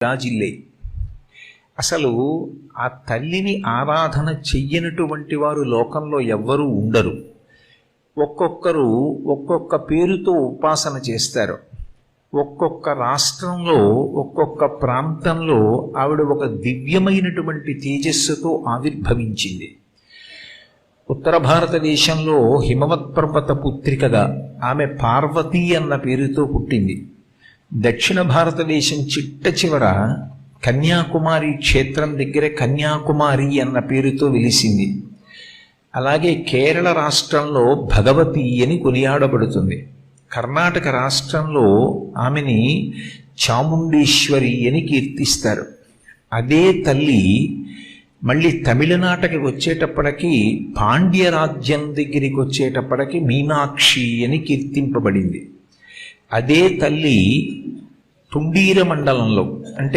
రాజిల్లే. అసలు ఆ తల్లిని ఆరాధన చెయ్యనటువంటి వారు లోకంలో ఎవ్వరూ ఉండరు. ఒక్కొక్కరు ఒక్కొక్క పేరుతో ఉపాసన చేస్తారు. ఒక్కొక్క రాష్ట్రంలో ఒక్కొక్క ప్రాంతంలో ఆవిడ ఒక దివ్యమైనటువంటి తేజస్సుతో ఆవిర్భవించింది. ఉత్తర భారతదేశంలో హిమవత్ పర్వత పుత్రికగా ఆమె పార్వతీ అన్న పేరుతో పుట్టింది. దక్షిణ భారతదేశం చిట్ట చివర కన్యాకుమారి క్షేత్రం దగ్గర కన్యాకుమారి అన్న పేరుతో వెలిసింది. అలాగే కేరళ రాష్ట్రంలో భగవతి అని కొనియాడబడుతుంది. కర్ణాటక రాష్ట్రంలో ఆమెని చాముండేశ్వరి అని కీర్తిస్తారు. అదే తల్లి మళ్ళీ తమిళనాటకి వచ్చేటప్పటికి పాండ్యరాజ్యం దగ్గరికి వచ్చేటప్పటికి మీనాక్షి అని కీర్తింపబడింది. అదే తల్లి తుండీర మండలంలో అంటే